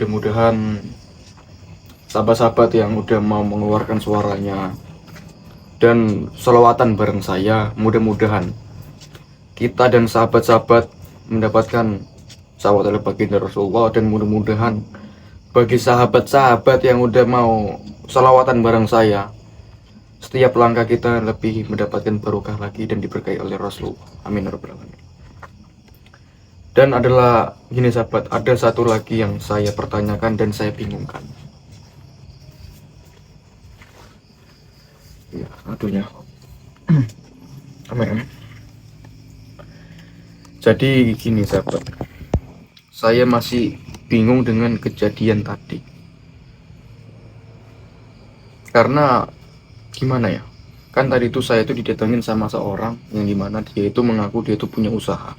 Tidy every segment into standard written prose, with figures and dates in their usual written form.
mudah-mudahan sahabat-sahabat yang udah mau mengeluarkan suaranya dan selawatan bareng saya, mudah-mudahan kita dan sahabat-sahabat mendapatkan salawat oleh baginda Rasulullah, dan mudah-mudahan bagi sahabat-sahabat yang udah mau selawatan bareng saya, setiap langkah kita lebih mendapatkan barokah lagi dan diberkahi oleh Rasulullah. Amin ya rabbal alamin. Dan adalah gini sahabat, ada satu lagi yang saya pertanyakan dan saya bingungkan. Ya, aduhnya. Amin. Jadi gini sahabat, saya masih bingung dengan kejadian tadi. Karena gimana ya? Kan tadi itu saya itu didatengin sama seorang yang dimana dia itu mengaku dia itu punya usaha.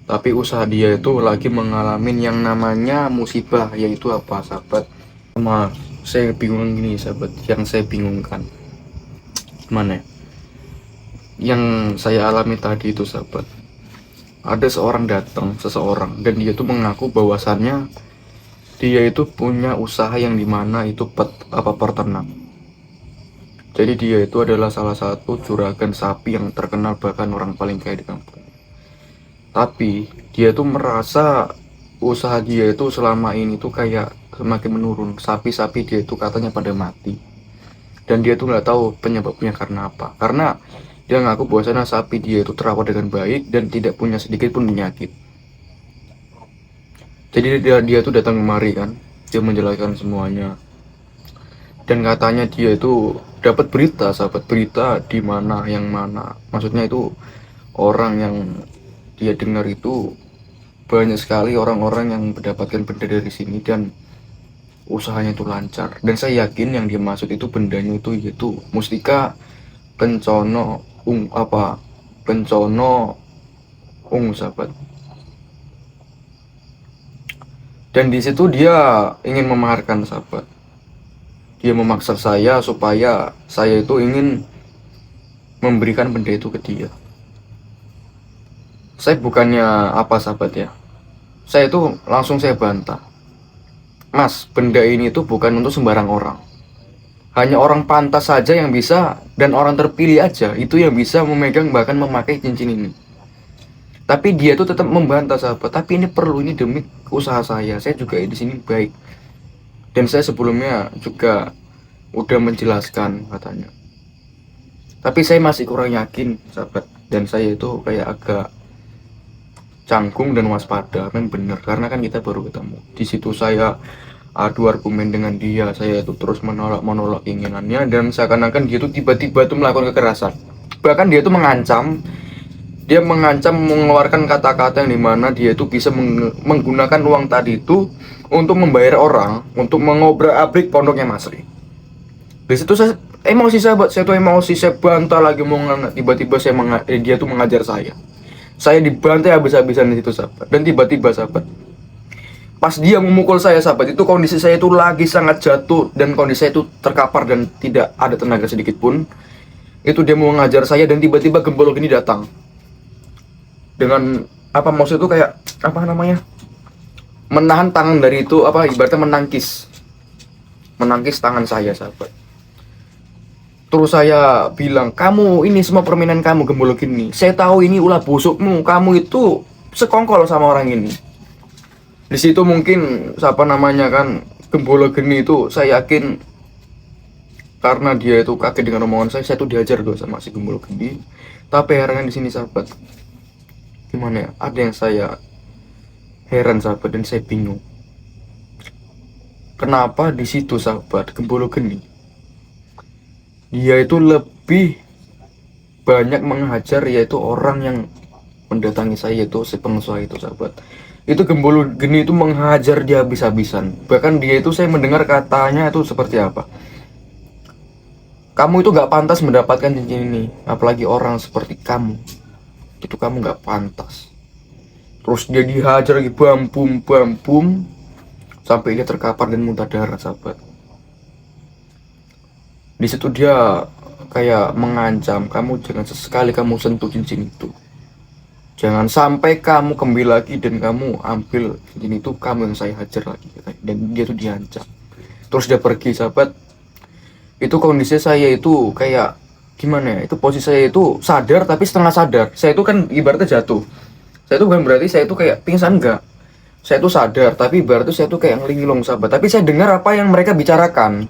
Tapi usaha dia itu lagi mengalami yang namanya musibah, yaitu apa sahabat? Sama saya bingung gini sahabat, yang saya bingungkan gimana ya? Yang saya alami tadi itu sahabat, ada seseorang datang dan dia itu mengaku bahwasannya dia itu punya usaha yang dimana itu peternak. Jadi dia itu adalah salah satu juragan sapi yang terkenal, bahkan orang paling kaya di kampung. Tapi dia tuh merasa usaha dia itu selama ini tuh kayak semakin menurun. Sapi-sapi dia itu katanya pada mati. Dan dia tuh nggak tahu penyebabnya karena apa. Karena dia ngaku bahwasanya sapi dia itu terawat dengan baik dan tidak punya sedikit pun penyakit. Jadi dia tuh datang kemari kan. Dia menjelaskan semuanya. Dan katanya dia itu dapat berita, sahabat, berita di mana yang mana. Maksudnya itu orang yang dia dengar itu banyak sekali orang-orang yang mendapatkan benda dari sini dan usahanya itu lancar. Dan saya yakin yang dia maksud itu bendanya itu yaitu mustika pencono pencono sahabat. Dan di situ dia ingin memaharkan sahabat. Dia memaksa saya supaya saya itu ingin memberikan benda itu ke dia. Saya bukannya apa sahabat ya, saya itu langsung saya bantah. Mas, benda ini itu bukan untuk sembarang orang. Hanya orang pantas saja yang bisa, dan orang terpilih aja itu yang bisa memegang bahkan memakai cincin ini. Tapi dia tuh tetap membantah sahabat. Tapi ini perlu, ini demi usaha saya juga di sini baik. Dan saya sebelumnya juga udah menjelaskan katanya. Tapi saya masih kurang yakin sahabat, dan saya itu kayak agak canggung dan waspada. Memang benar, karena kan kita baru ketemu. Di situ saya adu argumen dengan dia, saya itu terus menolak keinginannya, dan seakan-akan dia itu tiba-tiba itu melakukan kekerasan. Bahkan dia itu mengancam mengeluarkan kata-kata yang dimana dia itu bisa menggunakan uang tadi itu untuk membayar orang untuk mengobrak-abrik pondoknya Mas Ri. Di situ saya emosi sahabat, saya tuh emosi, saya bantah lagi mau ngangkat, tiba-tiba dia tuh mengajar saya dibantai habis-habisan di situ sahabat. Dan tiba-tiba sahabat, pas dia memukul saya sahabat, itu kondisi saya itu lagi sangat jatuh dan kondisi saya itu terkapar dan tidak ada tenaga sedikit pun. Itu dia mau mengajar saya dan tiba-tiba gembolok ini datang dengan maksud itu kayak menahan tangan dari itu, ibaratnya menangkis tangan saya sahabat. Terus saya bilang, kamu ini semua permainan kamu gembolok ini. Saya tahu ini ulah busukmu. Kamu itu sekongkol sama orang ini. Di situ mungkin gembolok geni itu saya yakin karena dia itu kaget dengan omongan saya tuh diajar tuh sama si gembolok geni. Tapi herannya di sini sahabat, gimana ya? Ada yang saya heran sahabat dan saya bingung. Kenapa di situ sahabat gembolok geni dia itu lebih banyak menghajar yaitu orang yang mendatangi saya, yaitu si pengusaha itu sahabat. Itu gembolok geni itu menghajar dia habis-habisan. Bahkan dia itu saya mendengar katanya itu seperti apa, kamu itu gak pantas mendapatkan cincin ini, apalagi orang seperti kamu itu kamu gak pantas. Terus dia dihajar lagi bam sampai dia terkapar dan muntah darah sahabat. Di situ dia kayak mengancam, kamu jangan sesekali kamu sentuh cincin itu, Jangan sampai kamu kembali lagi dan kamu ambil cincin itu, kamu yang saya hajar lagi, katanya. Dan dia tuh diancam. Terus dia pergi, sahabat. Itu kondisi saya itu kayak gimana ya, itu posisi saya itu sadar tapi setengah sadar. Saya itu kan ibaratnya jatuh, saya itu bukan berarti saya itu kayak pingsan, enggak. Saya itu sadar tapi ibaratnya saya itu kayak ngelingilong, sahabat. Tapi saya dengar apa yang mereka bicarakan,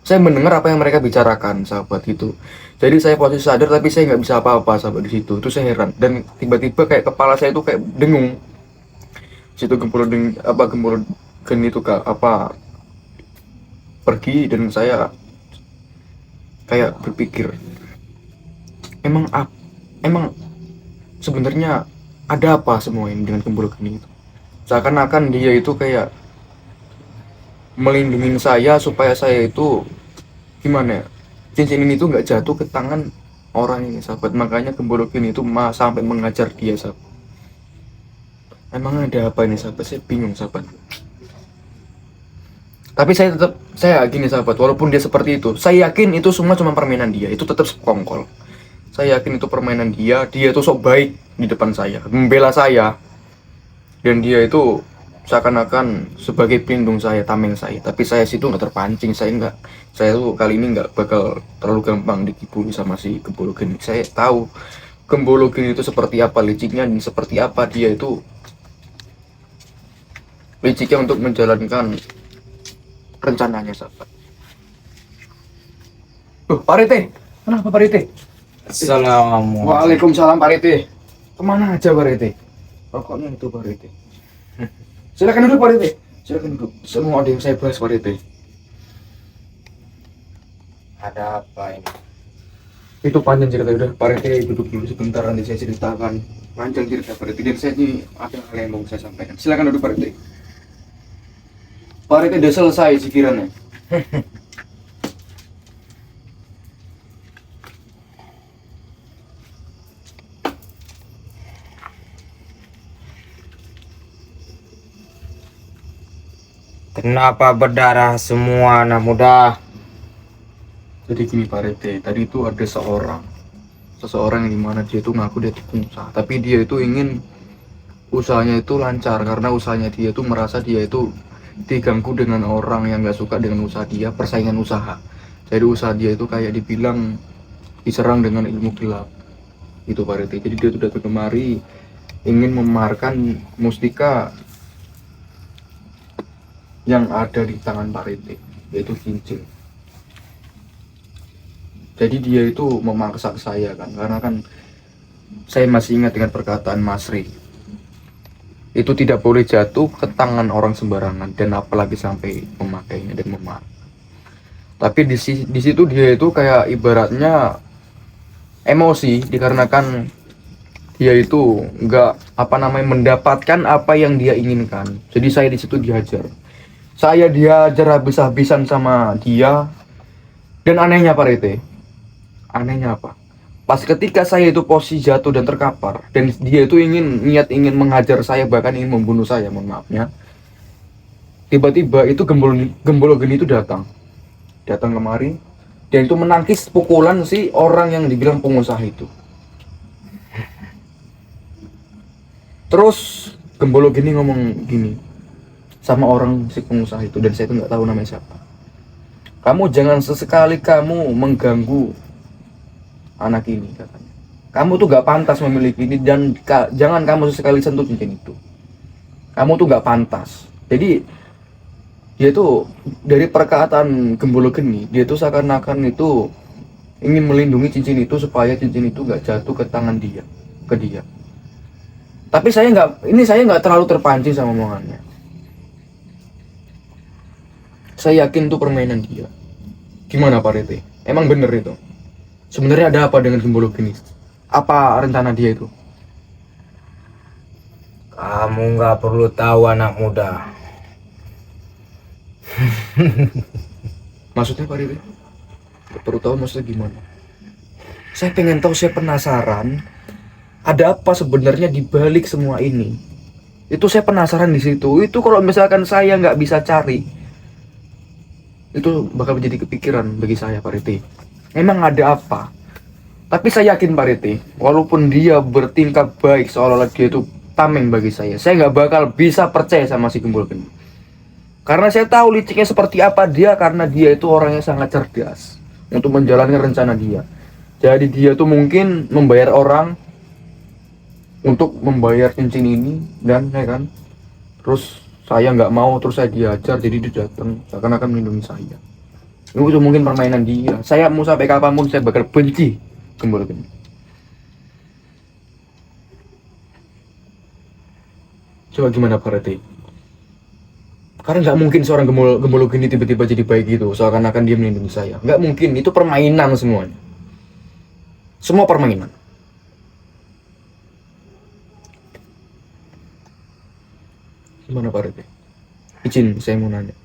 saya mendengar apa yang mereka bicarakan, sahabat itu. Jadi saya posisi sadar tapi saya nggak bisa apa-apa, sahabat, di situ. Itu saya heran, dan tiba-tiba kayak kepala saya itu kayak dengung. Situ gempur geni itu kak apa pergi, dan saya kayak berpikir, emang emang sebenarnya ada apa semua ini dengan gembul geni itu. Seakan-akan dia itu kayak melindungi saya supaya saya itu gimana ya, cincin ini tuh nggak jatuh ke tangan orang ini, sahabat. Makanya gembul geni itu sampai mengajar dia, sahabat. Emang ada apa ini, sahabat? Saya bingung, sahabat. Tapi saya gini, sahabat, walaupun dia seperti itu, saya yakin itu semua cuma permainan dia. Itu tetap sekongkol. Saya yakin itu permainan dia. Dia itu sok baik di depan saya, membela saya, dan dia itu seakan-akan sebagai pelindung saya, tameng saya. Tapi saya situ nggak terpancing. Saya tuh kali ini nggak bakal terlalu gampang ditipu sama si Gembolo Geni. Saya tahu Gembolo Geni itu seperti apa liciknya, dan seperti apa dia itu liciknya untuk menjalankan rencananya, sahabat. Pak Rete, kenapa Pak Rete? Assalamualaikum. Waalaikumsalam Pak Rete. Kemana aja Pak Rete? Rokoknya itu Pak Rete. Silakan duduk Pak Rete. Silakan duduk. Semua ada yang saya bahas Pak Rete. Ada apa ini? Itu panjang cerita, udah Pak Rete duduk dulu sebentar, nanti saya ceritakan panjang cerita Pak Rete. Dan saya ini ada hal yang mau saya sampaikan. Silakan duduk Pak Rete. Pak Rete udah selesai pikirannya. Kenapa berdarah semua anak muda? Jadi gini Pak Rete, tadi itu ada seseorang yang dimana dia itu ngaku dia itu pengusaha, tapi dia itu ingin usahanya itu lancar, karena usahanya dia itu merasa dia itu diganggu dengan orang yang nggak suka dengan usaha dia, persaingan usaha. Jadi usaha dia itu kayak dibilang diserang dengan ilmu gelap, itu Pak Rete. Jadi dia tuh datang kemari ingin memamerkan mustika yang ada di tangan Pak Rete, yaitu cincin. Jadi dia itu memaksa saya kan, karena kan saya masih ingat dengan perkataan Mas Ri, itu tidak boleh jatuh ke tangan orang sembarangan, dan apalagi sampai memakainya dan memakai. Tapi di situ dia itu kayak ibaratnya emosi, dikarenakan dia itu nggak mendapatkan apa yang dia inginkan. Jadi saya di situ dihajar. Saya dihajar habis-habisan sama dia. Dan anehnya Pak Rete, anehnya apa? Pas ketika saya itu posisi jatuh dan terkapar, dan dia itu niat ingin menghajar saya, bahkan ingin membunuh saya, mohon maafnya. Tiba-tiba itu Gembolo Geni itu datang kemari, dan itu menangkis pukulan si orang yang dibilang pengusaha itu. Terus Gembolo Geni ngomong gini sama orang si pengusaha itu, dan saya itu nggak tahu namanya siapa. Kamu jangan sesekali kamu mengganggu anak ini, katanya. Kamu tuh gak pantas memiliki ini, dan jangan kamu sesekali sentuh cincin itu. Kamu tuh gak pantas. Jadi dia tuh dari perkataan Gembolo Geni, dia tuh seakan-akan itu ingin melindungi cincin itu supaya cincin itu gak jatuh ke tangan dia, ke dia. Tapi saya nggak terlalu terpancing sama omongannya. Saya yakin itu permainan dia. Gimana Pak Rete? Emang bener itu? Sebenarnya ada apa dengan Gembolo Geni? Apa rencana dia itu? Kamu nggak perlu tahu anak muda. Maksudnya Pak Rete? Gak perlu tahu maksudnya gimana? Saya pengen tahu, saya penasaran. Ada apa sebenarnya di balik semua ini? Itu saya penasaran di situ. Itu kalau misalkan saya nggak bisa cari, itu bakal menjadi kepikiran bagi saya Pak Rete. Emang ada apa? Tapi saya yakin Pak Rete, walaupun dia bertingkah baik seolah-olah dia itu tameng bagi saya nggak bakal bisa percaya sama si Gembul Geni. Karena saya tahu liciknya seperti apa dia, karena dia itu orangnya sangat cerdas untuk menjalankan rencana dia. Jadi dia tuh mungkin membayar orang untuk membayar cincin ini dan ya kan. Terus saya nggak mau, terus saya diajar, jadi dia datang seakan-akan melindungi saya. Itu mungkin permainan dia. Saya mau sampai kapanpun saya bakal benci Gembul Geni. Coba gimana Pak Rete? Karena nggak mungkin seorang Gembul Geni tiba-tiba jadi baik gitu, seakan-akan dia melindungi saya. Nggak mungkin, itu permainan semuanya. Semua permainan. Gimana Pak Rete? Izin, saya mau nanya.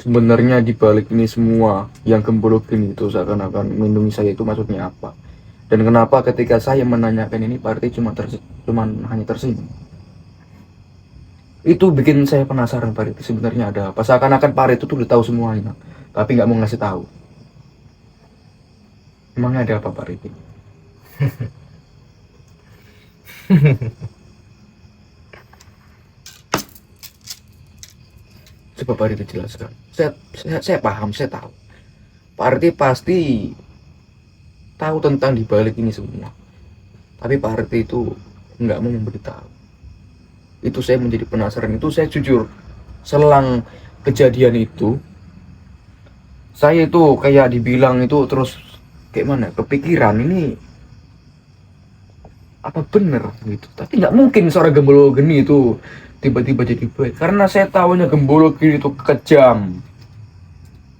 Sebenarnya di balik ini semua yang Gembul Geni itu seakan-akan melindungi saya itu maksudnya apa? Dan kenapa ketika saya menanyakan ini Pak Rete cuman hanya tersenyum? Itu bikin saya penasaran Pak Rete, sebenarnya ada apa? Seakan-akan Pak Rete tuh udah tahu semuanya, tapi nggak mau ngasih tahu. Emangnya ada apa Pak Rete? Coba Pak Rete jelaskan. Saya paham, saya tahu. Pak Rete pasti tahu tentang dibalik ini semua. Tapi Pak Rete itu nggak mau memberitahu. Itu saya menjadi penasaran. Itu saya jujur, selang kejadian itu, saya itu kayak dibilang itu terus kayak mana? Kepikiran ini apa bener gitu. Tapi nggak mungkin seorang Gembul Geni itu tiba-tiba jadi baik, karena saya tahunya Gembul Geni itu kejam,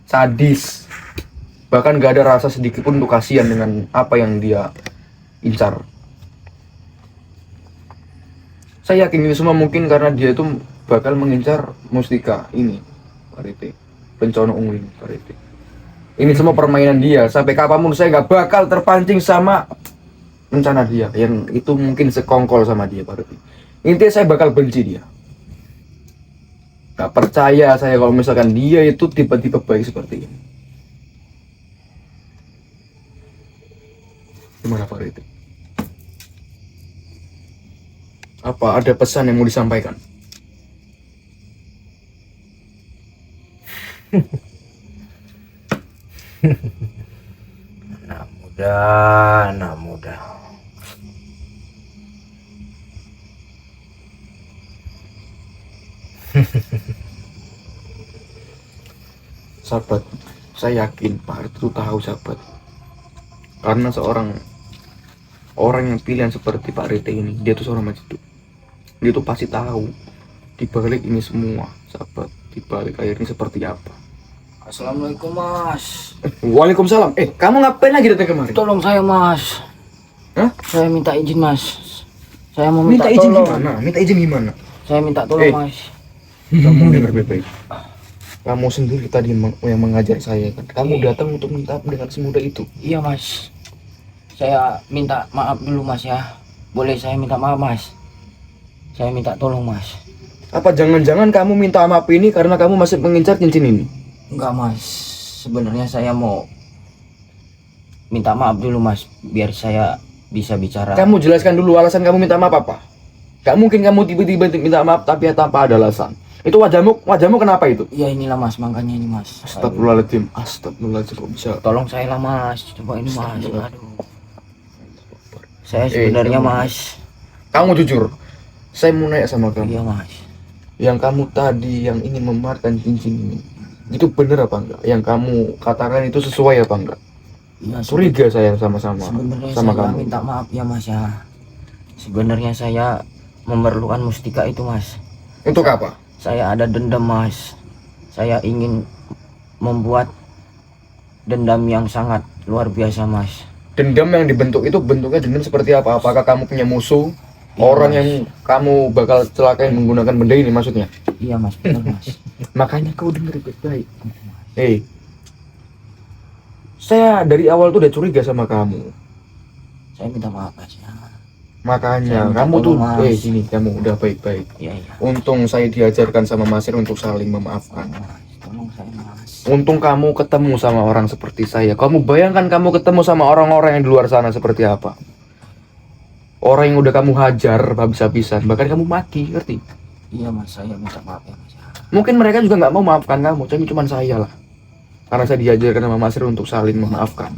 sadis, bahkan gak ada rasa sedikit pun untuk kasihan dengan apa yang dia incar. Saya yakin ini semua mungkin karena dia itu bakal mengincar Mustika ini Pak Rete, Bencana Ungu ini Pak Rete. Ini semua permainan dia, sampai kapanpun saya gak bakal terpancing sama rencana dia yang itu mungkin sekongkol sama dia Pak Rete. Intinya saya bakal benci dia. Gak percaya saya kalau misalkan dia itu tiba-tiba baik seperti ini. Gimana Pak Rete? Apa ada pesan yang mau disampaikan? Anak muda. Sahabat, saya yakin Pak Rete itu tahu sahabat. Karena seorang orang yang pilihan seperti Pak Rete ini, dia tuh seorang majiduk. Dia tuh pasti tahu di balik ini semua, sahabat, di balik air ini seperti apa. Assalamualaikum Mas. Waalaikumsalam. Kamu ngapain lagi datang kemari? Tolong saya Mas. Hah? Saya minta izin Mas. Saya mau Minta minta, izin tolong. gimana? Minta izin gimana? Saya minta tolong Mas. Kamu dengar baik-baik. Kamu sendiri tadi yang mengajar saya kan. Kamu datang untuk minta dengan semudah itu. Iya Mas. Saya minta maaf dulu Mas ya. Boleh saya minta maaf Mas? Saya minta tolong Mas. Apa jangan-jangan kamu minta maaf ini karena kamu masih mengincar cincin ini? Enggak Mas. Sebenarnya saya mau minta maaf dulu Mas, biar saya bisa bicara. Kamu jelaskan dulu alasan kamu minta maaf apa? Gak mungkin kamu tiba-tiba minta maaf tapi tanpa ada alasan. Itu wajahmu kenapa itu? Iya inilah Mas, makanya ini Mas. Astagfirullahaladzim, astagfirullahaladzim, kok bisa? Tolong saya lah Mas, coba ini Mas. Aduh. Saya sebenarnya Mas. Kamu jujur. Saya mau nanya sama kamu. Iya Mas. Yang kamu tadi yang ingin memamerkan cincin ini, itu bener apa enggak? Yang kamu katakan itu sesuai apa enggak? Iya. Curiga saya sama-sama Sebenarnya sama saya kamu. minta maaf ya Mas ya. Sebenarnya saya memerlukan mustika itu Mas. Untuk apa? Saya ada dendam Mas. Saya ingin membuat dendam yang sangat luar biasa Mas. Dendam yang dibentuk itu bentuknya dendam seperti apa? Apakah kamu punya musuh? Iya, Orang Mas. yang kamu bakal celakain menggunakan benda ini maksudnya? Iya Mas, benar Mas. Makanya kau dengar baik-baik. Saya dari awal tuh udah curiga sama kamu. Saya minta maaf Mas ya. Makanya Saya minta kamu tuh, tolong, Mas. gini, kamu udah baik-baik. Iya iya. Untung saya diajarkan sama Masir untuk saling memaafkan. Mas, tolong saya Mas. Untung kamu ketemu sama orang seperti saya. Kamu bayangkan kamu ketemu sama orang-orang yang di luar sana seperti apa. Orang yang udah kamu hajar habis-habisan, bahkan kamu mati, ngerti? Iya mas, saya minta maaf ya mas. Mungkin mereka juga nggak mau maafkan kamu, tapi cuma saya lah. Karena saya diajarkan sama Mas Ri untuk saling memaafkan.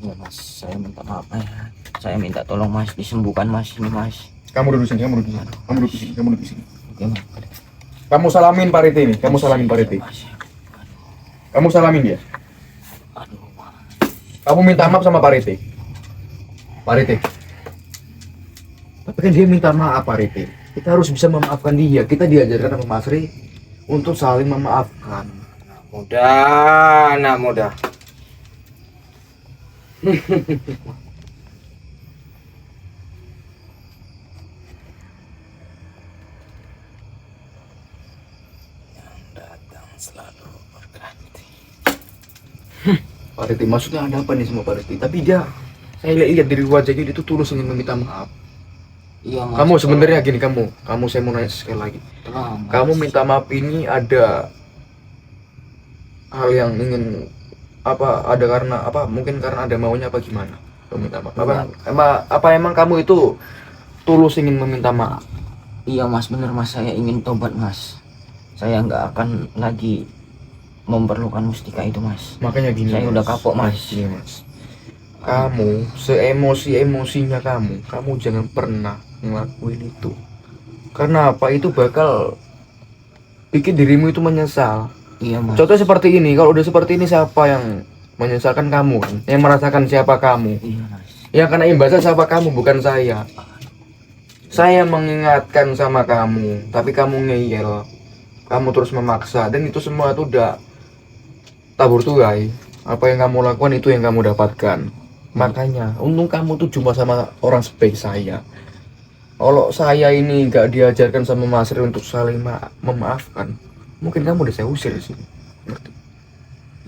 Iya mas, saya minta maaf ya. Saya minta tolong mas, disembuhkan mas ini mas. Kamu duduk sini, kamu duduk sini, kamu duduk sini, kamu duduk sini. Oke mas. Kamu salamin Pak Rite ini, kamu salamin Pak Rite. Mas. Kamu salamin dia. Aduh mas. Kamu minta maaf sama Pak Rite. Pak Rite. Tapi kan dia minta maaf Pak Rite. Kita harus bisa memaafkan dia. Kita diajarkan sama Mas Ri untuk saling memaafkan. Anak muda. Yang datang selalu berganti. Pak Rite, maksudnya ada apa nih sama Pak Rite? Tapi dia, saya lihat dari wajahnya dia tuh tulus ingin meminta maaf. Iya mas. Kamu sebenarnya gini, kamu saya mau nanya sekali lagi. Tolong, Mas. Kamu minta maaf ini ada hal yang ingin apa? Ada karena apa? Mungkin karena ada maunya apa gimana? Kamu minta maaf. Apa emang kamu itu tulus ingin meminta maaf? Iya mas, bener mas, saya ingin tobat mas. Saya nggak akan lagi memerlukan mustika itu mas. Makanya gini. Saya udah kapok, Mas. Gini, Mas. Kamu seemosi-emosinya kamu jangan pernah ngelakuin itu. Karena apa? Itu bakal bikin dirimu itu menyesal. Iya mas. Contoh seperti ini, kalau udah seperti ini siapa yang menyesalkan kamu kan? Yang merasakan siapa kamu? Iya mas. Ya karena imbasnya siapa kamu, bukan saya. Saya mengingatkan sama kamu, tapi kamu ngeyel. Kamu terus memaksa dan itu semua itu udah tabur tuai. Apa yang kamu lakukan itu yang kamu dapatkan. Makanya, untung kamu tuh cuma sama orang sebaik saya. Kalau saya ini nggak diajarkan sama Mas Ri untuk saling memaafkan, mungkin kamu udah saya usir di sini. Ngerti?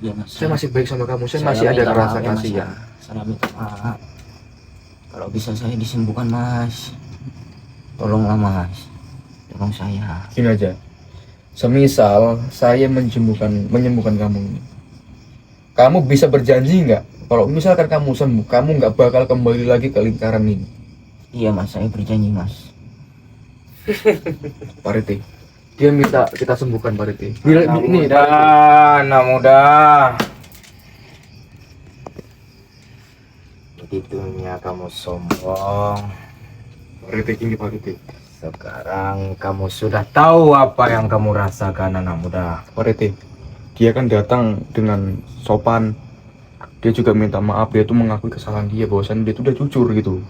Iya mas. Saya masih baik sama kamu, saya masih ada minta rasa maaf ya, Mas, kasihan. ya. Saya minta maaf. Kalau bisa saya disembuhkan mas. Tolonglah mas. Tolong saya. Gini aja, semisal saya menyembuhkan kamu ini, kamu bisa berjanji nggak? Kalau misalkan kamu sembuh, kamu nggak bakal kembali lagi ke lingkaran ini. Iya mas, saya berjanji mas. Pak Rite, dia minta kita sembuhkan Pak Rite. Ini Pak Rite. anak muda. Begitunya kamu sombong. Pak Rite, ini Pak Rite. Sekarang kamu sudah tahu apa yang kamu rasakan anak muda. Pak Rite, dia kan datang dengan sopan. Dia juga minta maaf, dia tuh mengakui kesalahan dia, bahwasan dia tuh udah jujur gitu.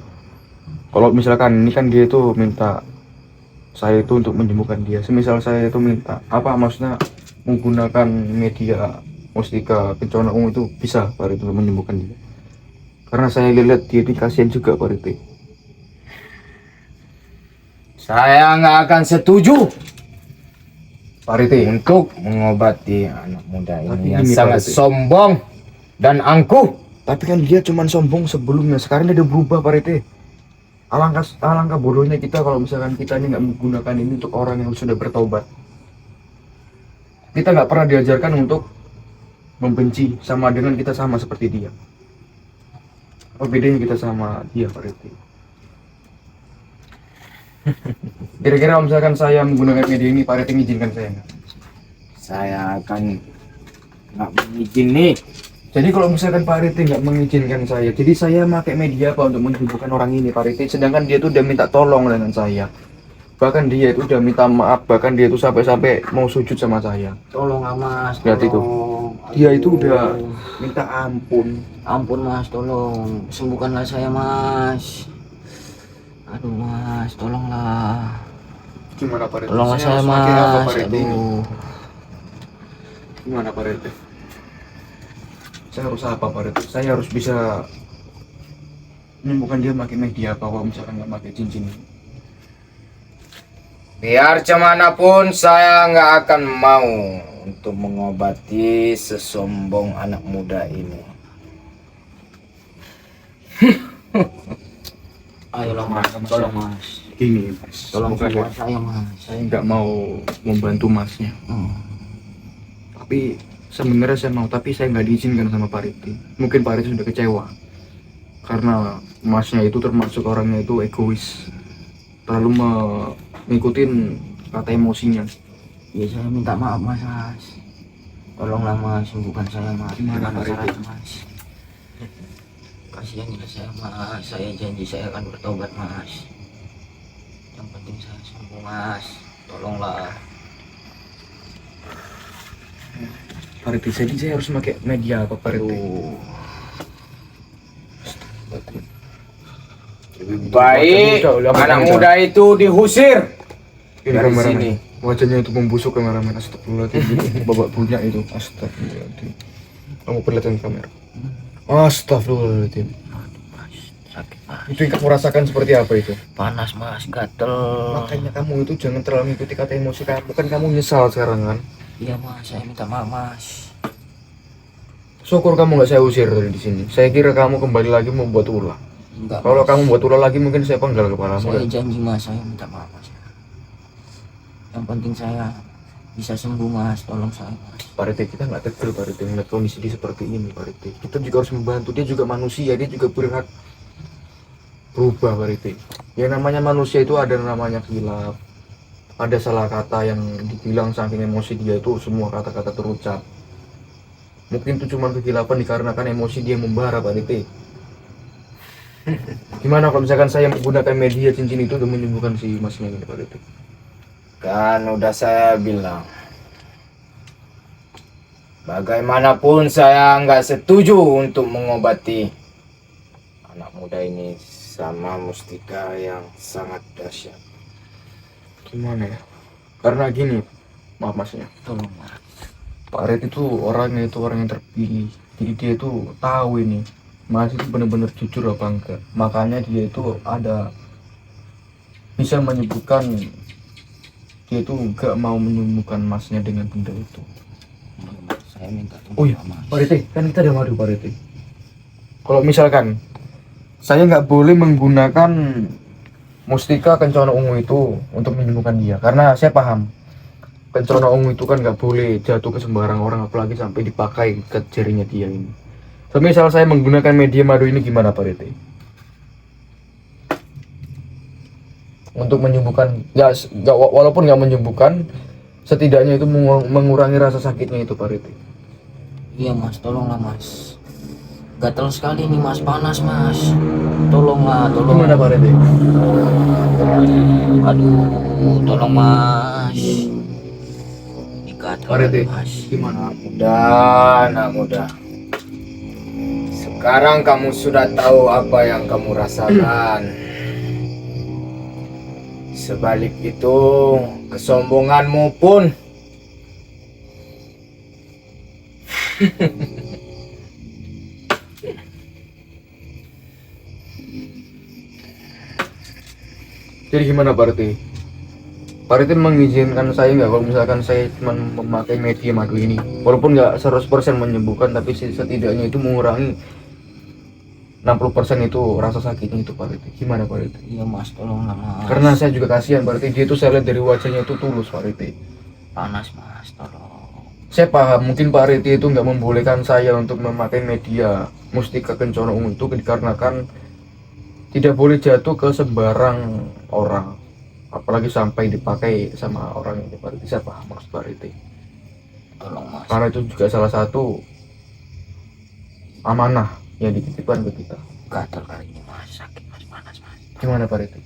Kalau misalkan ini kan dia tuh minta saya itu untuk menyembuhkan dia. Semisal saya itu minta apa, maksudnya menggunakan media mustika kencana ungu itu bisa Pak Rite untuk menyembuhkan dia. Karena saya lihat dia ini kasihan juga Pak Rite. Saya nggak akan setuju Pak Rite, untuk mengobati anak muda Tapi ini yang gini, sangat Pak Rite. sombong dan angkuh. tapi kan dia cuman sombong sebelumnya, sekarang dia udah berubah Pak Rite. Alangkah bodohnya kita kalau misalkan kita ini nggak menggunakan ini untuk orang yang sudah bertobat. Kita nggak pernah diajarkan untuk membenci, sama dengan kita sama seperti dia. Apa bedanya kita sama dia Pak Rite? Kira-kira kalau misalkan saya menggunakan media ini, Pak Rite mengizinkan saya nggak? Saya akan nggak mengizini. Jadi kalau misalkan Pak Rite nggak mengizinkan saya, jadi saya pakai media apa untuk menyembuhkan orang ini Pak Rite? Sedangkan dia tuh udah minta tolong dengan saya. Bahkan dia itu udah minta maaf, bahkan dia itu sampai mau sujud sama saya. Tolong mas. Lihat itu. Tolong. Dia itu udah minta ampun. Ampun mas, tolong sembuhkanlah saya mas. Aduh mas, tolonglah. Gimana Pak Rite? Tolonglah saya harus pakai apa, mas. Pak Rite, ini? Aduh. Gimana Pak Rite? Saya harus apa Pak Rite? Saya harus bisa menyembuhkan dia pakai media apa kalau misalkan nggak pakai cincin ini? Biar cumanapun saya nggak akan mau untuk mengobati sesombong anak muda ini. Ayolah mas, tolong mas. Gini Mas, Tolong bukan sembuhkan saya mas. saya nggak mau membantu Masnya. Tapi sebenarnya saya mau, tapi saya nggak diizinkan sama Pak Riti. Mungkin Pak Riti sudah kecewa karena masnya itu termasuk orangnya itu egois, terlalu mengikutin kata emosinya. Ya saya minta maaf mas. Tolonglah mas, sembuhkan saya mas. Gimana, Pak Dengan Riti? syarat, mas? Kasihan ya saya mas, saya janji saya akan bertobat mas. Yang penting saya sembuh mas, tolonglah. Pak Riti, jadi saya harus pakai media apa Pak Riti? Lebih baik anak muda itu diusir Ini dari kameramen. sini. Wajahnya itu membusuk kameramen. Astagfirullahaladzim. Jadi babak punya itu. Astagfirullahaladzim. Kamu perlihatkan kamera. Astagfirullahaladzim. Aduh mas, sakit mas. Itu yang kamu rasakan seperti apa itu? Panas mas, gatel. Makanya kamu itu jangan terlalu mengikuti kata emosi kamu. Kan kamu nyesal sekarang kan? Iya mas, saya minta maaf mas. Syukur kamu nggak saya usir dari di sini. Saya kira kamu kembali lagi membuat ulah. Enggak Kalau mas. kamu buat ulah lagi mungkin saya penggal kepalamu. Saya janji mas, saya minta maaf mas. Yang penting saya bisa sembuh mas, tolong saya mas. Pak Riti, kita nggak tegel Pak Riti melihat kondisi dia seperti ini Pak Riti. Kita juga harus membantu, dia juga manusia, dia juga berhak berubah Pak Riti. Ya namanya manusia itu ada namanya khilaf, ada salah kata yang dibilang saking emosi dia itu semua kata-kata terucap. Mungkin itu cuma kekhilafan dikarenakan emosi dia membara Pak Riti. Gimana kalau misalkan saya menggunakan media cincin itu untuk menyembuhkan si masnya ini Pak Riti? Kan udah saya bilang, bagaimanapun saya nggak setuju untuk mengobati anak muda ini sama mustika yang sangat dahsyat. Gimana ya? Karena gini, maaf masnya. Tolong mas. Pak Red itu orangnya itu orang yang terpilih, jadi dia itu tahu ini Mas itu benar-benar jujur apa enggak. Makanya dia itu ada bisa menyebutkan dia itu enggak mau menyembuhkan masnya dengan benda itu. Saya minta Oh iya, tolong mas. Pak Rete, kan kita ada madu Pak Rete. Kalau misalkan saya nggak boleh menggunakan mustika kencana ungu itu untuk menyembuhkan dia, karena saya paham kencana ungu itu kan nggak boleh jatuh ke sembarang orang, apalagi sampai dipakai ke jarinya dia ini. Semisal saya menggunakan media madu ini gimana Pak Rete? Untuk menyembuhkan, ya walaupun nggak menyembuhkan, setidaknya itu mengurangi rasa sakitnya itu Pak Rete. Iya mas, tolonglah mas. Gatel sekali nih mas, panas mas. Tolonglah, tolong. Gimana Pak Rete? Aduh, tolong mas. Digatel Pak Rete, mas. gimana? Anak muda. Sekarang kamu sudah tahu apa yang kamu rasakan. Sebalik itu, kesombonganmu pun Jadi gimana Pak Rete? Pak Rete mengizinkan saya nggak kalau misalkan saya cuma memakai media madu ini, walaupun nggak 100% menyembuhkan, tapi setidaknya itu mengurangi 60% itu rasa sakitnya itu Pak Rete. Gimana Pak Rete? Iya mas, tolonglah mas. Karena saya juga kasihan Pak Rete, dia itu saya lihat dari wajahnya itu tulus Pak Rete. Panas mas, tolong. Saya paham mungkin Pak Rete itu nggak membolehkan saya untuk memakai media mustika kencana ungu itu dikarenakan tidak boleh jatuh ke sembarang orang, apalagi sampai dipakai sama orang yang Pak Rete. Saya paham maksud Pak Rete, Tolong mas. karena itu juga salah satu amanah yang dititipkan ke kita. Gatel kali ini mas, sakit mas, panas mas. Gimana Pak Rete?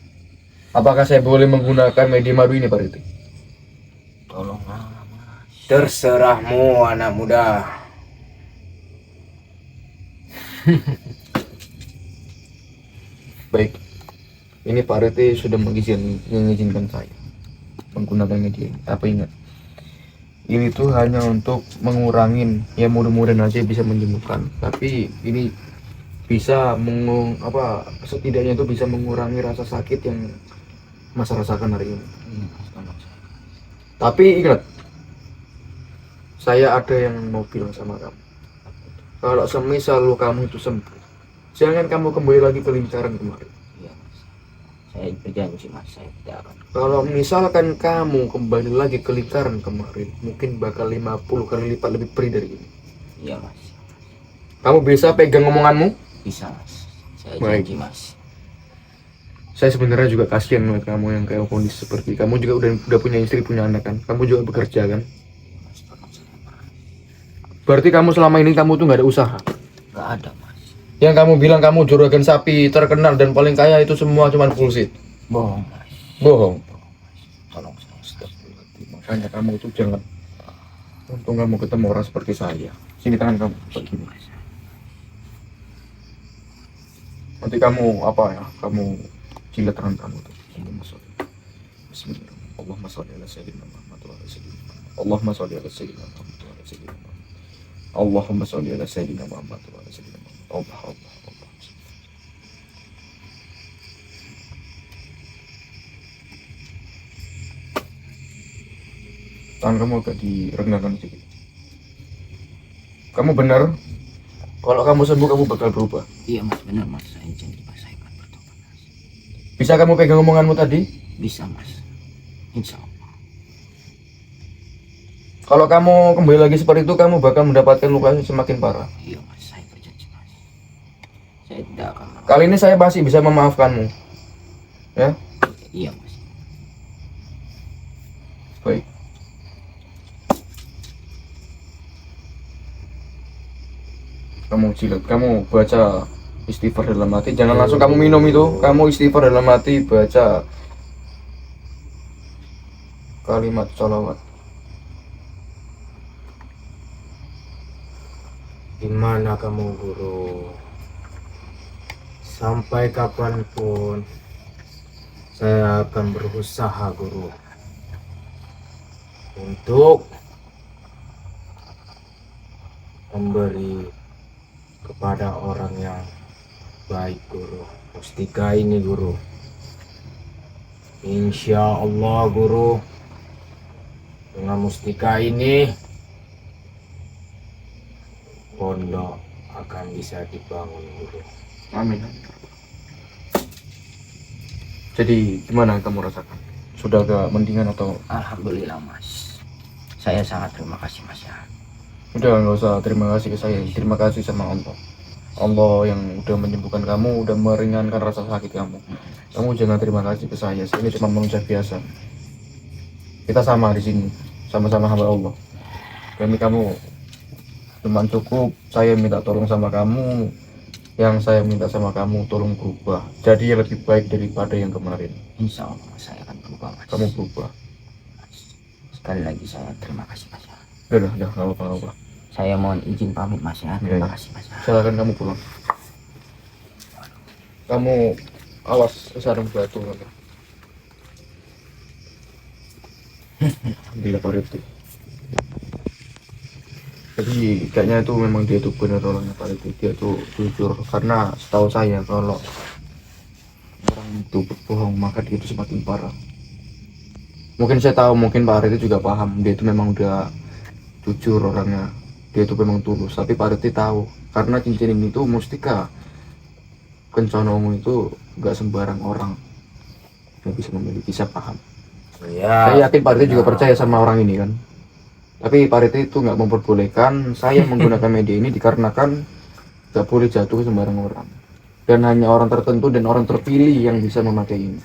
Apakah saya boleh menggunakan media madu ini Pak Rete? Tolonglah mas. terserahmu anak muda. Baik, ini Pak Rete sudah mengizinkan saya menggunakan media ini. Apa ingat, ini tuh hanya untuk mengurangin, ya mudah-mudahan aja bisa menyembuhkan, tapi ini bisa setidaknya itu bisa mengurangi rasa sakit yang Mas rasakan hari ini. Iya mas, tolong saya. Tapi ingat, saya ada yang mau bilang sama kamu. Kalau semisal lu kamu itu sembuh, jangan kamu kembali lagi ke lingkaran kemarin. Iya mas. Saya berjanji mas, saya tidak akan. Kalau misalkan kamu kembali lagi ke lingkaran kemarin, mungkin bakal 50 kali lipat lebih perih dari ini. Iya mas, Kamu bisa pegang omonganmu? bisa mas. Saya Baik. janji mas. Saya sebenarnya juga kasihan melihat kamu yang kayak kondisi seperti kamu juga udah punya istri, punya anak kan. Kamu juga bekerja kan. Mas, tolong saya mas. Berarti kamu selama ini kamu tuh nggak ada usaha. Nggak ada mas. Yang kamu bilang kamu juragan sapi terkenal dan paling kaya itu semua cuma bullshit. Bohong mas. Bohong. Tolong saya. Makanya kamu itu jangan. Untung kamu ketemu orang seperti saya. Sini tangan kamu begini. Nanti kamu apa ya? Kamu jilat tangan kamu tuh. Bismillahirrahmanirrahim. Allahumma sholli ala sayyidina Muhammad wa ala sayyidina Muhammad. Allahumma sholli ala sayyidina Muhammad wa ala sayyidina Muhammad. Allahumma sholli ala sayyidina Muhammad wa ala sayyidina Muhammad. Allah. Tangan kamu agak direnggangkan sedikit. Kamu benar. Kalau kamu sembuh kamu bakal berubah. Iya mas, benar mas. Saya janji mas, saya akan bertobat mas. Bisa kamu pegang omonganmu tadi? Bisa mas. Insya Allah. Kalau kamu kembali lagi seperti itu, kamu bakal mendapatkan luka yang semakin parah. Iya mas, saya berjanji mas. Saya tidak akan. Kali ini saya masih bisa memaafkanmu. Ya, Iya mas. baik. Kamu jilat, kamu baca istighfar dalam hati. Jangan langsung kamu minum itu. Kamu istighfar dalam hati, baca kalimat sholawat. Di mana kamu guru? Sampai kapanpun saya akan berusaha guru untuk memberi kepada orang yang baik guru. Mustika ini guru. Insya Allah guru, dengan mustika ini pondok akan bisa dibangun guru. Amin. Jadi gimana kamu rasakan? Sudah agak mendingan atau? Alhamdulillah mas. Saya sangat terima kasih mas ya. Udah nggak usah terima kasih ke saya. Terima kasih sama Allah. Allah yang udah menyembuhkan kamu, udah meringankan rasa sakit kamu. Kamu jangan terima kasih ke saya. Saya ini cuma manusia biasa. Kita sama di sini, sama-sama hamba Allah. Kami kamu cuma cukup. Saya minta tolong sama kamu. Yang saya minta sama kamu tolong berubah. Jadi yang lebih baik daripada yang kemarin. Insya Allah mas, saya akan berubah mas. Kamu berubah. Sekali lagi saya terima kasih mas ya. Udah, nggak apa-apa. Saya mohon izin pamit mas ya. Terima kasih mas ya. Silakan kamu pulang. Kamu awas sarung batu. Alhamdulillah Pak Rifki. Jadi kayaknya itu memang dia tuh benar orangnya Pak Rifki. Dia tuh jujur. Karena setahu saya kalau orang itu berbohong maka dia itu semakin parah. Mungkin saya tahu, mungkin Pak Rifki juga paham. Dia itu memang udah jujur orangnya. Dia itu memang tulus. Tapi Pak Rifki tahu karena cincin ini tuh mustika Kenconomu itu nggak sembarang orang yang bisa memiliki. Saya paham. Ya, Saya yakin Pak Rifki juga percaya sama orang ini kan. Tapi Pak Rifki itu nggak memperbolehkan saya menggunakan media ini dikarenakan nggak boleh jatuh ke sembarang orang. Dan hanya orang tertentu dan orang terpilih yang bisa memakai ini.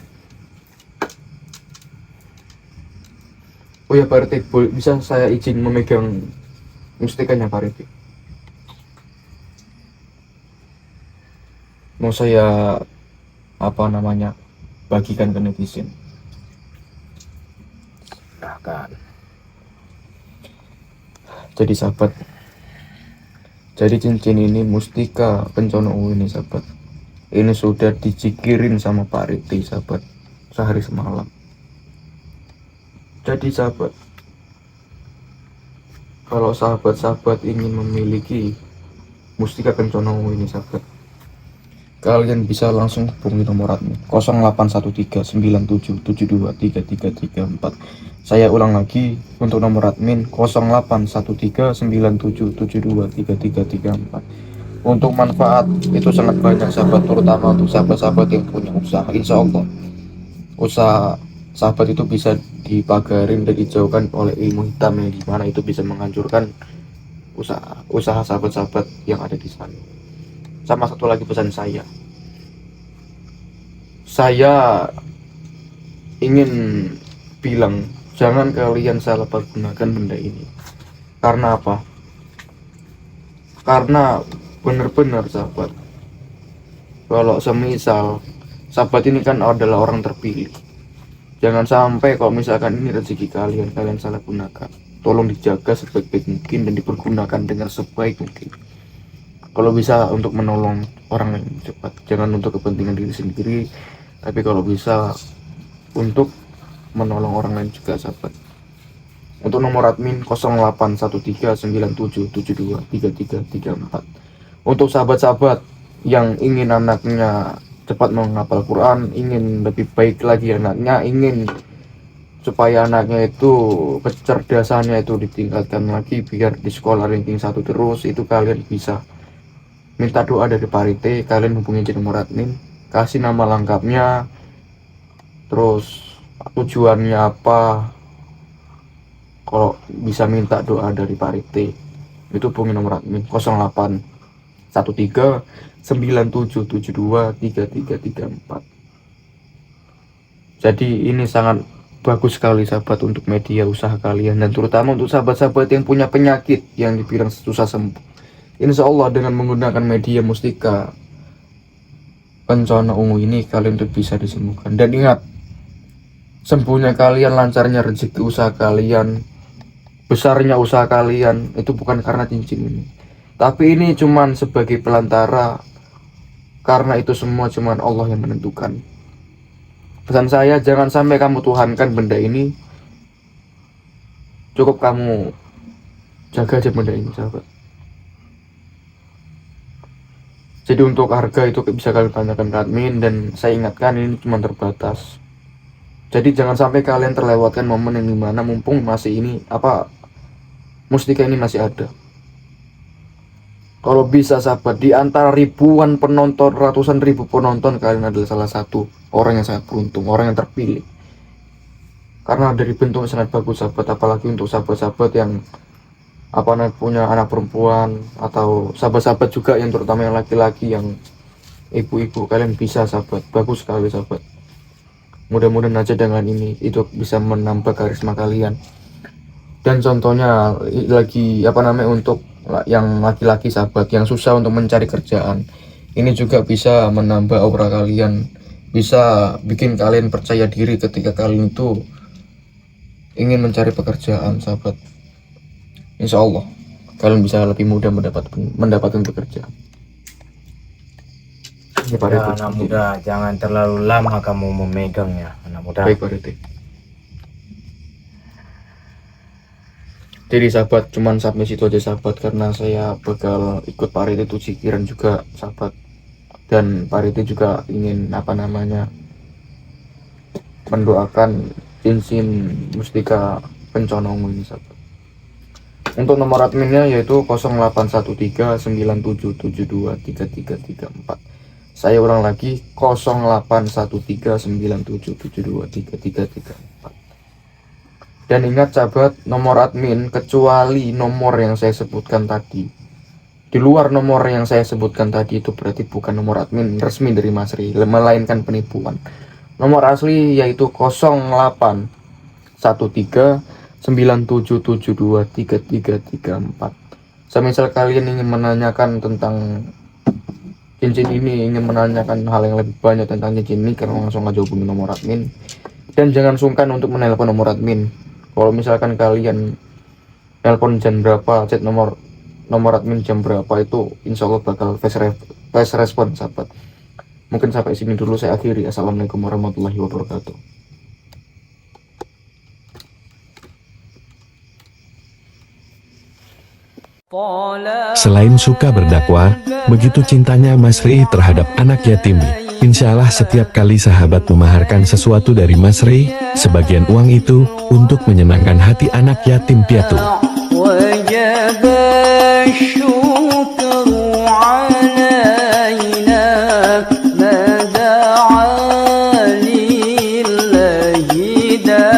Oh ya Pak Rifki, bisa saya izin memegang mustikanya Pak Rifki? Mau saya bagikan ke netizen. silahkan. Jadi sahabat, jadi cincin ini mustika Kencono ini sahabat, ini sudah dicikirin sama Pak Rifki sahabat sehari semalam. Jadi sahabat, kalau sahabat-sahabat ingin memiliki mustika Kencono ini sahabat, kalian bisa langsung hubungi nomor admin 081397723334. Saya ulang lagi untuk nomor admin 081397723334. Untuk manfaat itu sangat banyak sahabat, terutama untuk sahabat-sahabat yang punya usaha. Insya Allah usaha sahabat itu bisa dipagarin dan dijauhkan oleh ilmu hitam yang dimana itu bisa menghancurkan usaha sahabat-sahabat yang ada di sana. Sama satu lagi pesan saya ingin bilang, jangan kalian salah pergunakan benda ini. Karena apa? Karena benar-benar sahabat, kalau semisal sahabat ini kan adalah orang terpilih, jangan sampai kalau misalkan ini rezeki kalian salah gunakan. Tolong dijaga sebaik-baik mungkin dan dipergunakan dengan sebaik mungkin. Kalau bisa untuk menolong orang lain cepat, jangan untuk kepentingan diri sendiri, tapi kalau bisa untuk menolong orang lain juga sahabat. Untuk nomor admin 081397723334. Untuk sahabat-sahabat yang ingin anaknya cepat menghafal Quran, ingin lebih baik lagi anaknya, ingin supaya anaknya itu kecerdasannya itu ditingkatkan lagi biar di sekolah ranking 1 terus, itu kalian bisa minta doa dari Parite. Kalian hubungi nomor admin, kasih nama lengkapnya, terus tujuannya apa. Kalau bisa minta doa dari Parite, itu hubungi nomor admin 081397723334. Jadi ini sangat bagus sekali sahabat untuk media usaha kalian, dan terutama untuk sahabat-sahabat yang punya penyakit yang dibilang susah sembuh. Insya Allah dengan menggunakan media mustika bencana ungu ini kalian tuh bisa disembuhkan. Dan ingat, sembuhnya kalian, lancarnya rezeki usaha kalian, besarnya usaha kalian itu bukan karena cincin ini, tapi ini cuman sebagai pelantara, karena itu semua cuman Allah yang menentukan. Pesan saya, jangan sampai kamu tuhankan benda ini, cukup kamu jaga aja benda ini sahabat. Jadi untuk harga itu bisa kalian tanyakan ke admin, dan saya ingatkan ini cuma terbatas. Jadi jangan sampai kalian terlewatkan momen yang dimana mumpung masih ini mustika ini masih ada. Kalau bisa sahabat, di antara ribuan penonton, ratusan ribu penonton, kalian adalah salah satu orang yang sangat beruntung, orang yang terpilih. Karena dari bentuknya sangat bagus sahabat, apalagi untuk sahabat-sahabat yang punya anak perempuan, atau sahabat-sahabat juga yang terutama yang laki-laki, yang ibu-ibu, kalian bisa sahabat, bagus sekali sahabat. Mudah-mudahan aja dengan ini itu bisa menambah karisma kalian. Dan contohnya lagi untuk yang laki-laki sahabat yang susah untuk mencari kerjaan, ini juga bisa menambah aura kalian, bisa bikin kalian percaya diri ketika kalian itu ingin mencari pekerjaan sahabat. Insya Allah kalian bisa lebih mudah mendapatkan pekerjaan. Ya, anak muda, jangan terlalu lama kamu memegangnya, anak muda. Baik Pak Rete. Jadi sahabat, cuman sampai situ aja sahabat, karena saya bakal ikut Pak Rete tuh cikiran juga sahabat, dan Pak Rete juga ingin mendoakan cincin mustika bencana ungu ini sahabat. Untuk nomor adminnya yaitu 081397723334. Saya ulang lagi, 081397723334. Dan ingat sahabat, nomor admin kecuali nomor yang saya sebutkan tadi, di luar nomor yang saya sebutkan tadi itu berarti bukan nomor admin resmi dari Mas Ri, melainkan penipuan. Nomor asli yaitu 081397723334. Semisal kalian ingin menanyakan tentang cincin ini, ingin menanyakan hal yang lebih banyak tentang cincin ini, karena langsung aja hubungi nomor admin. Dan jangan sungkan untuk menelpon nomor admin. Kalau misalkan kalian telepon jam berapa, chat nomor admin jam berapa, itu insya Allah bakal fast respon sahabat. Mungkin sampai sini dulu saya akhiri. Assalamualaikum warahmatullahi wabarakatuh. Selain suka berdakwah, begitu cintanya Mas Ri terhadap anak yatim. Insya Allah setiap kali sahabat memaharkan sesuatu dari Mas Ri, sebagian uang itu untuk menyenangkan hati anak yatim piatu. kita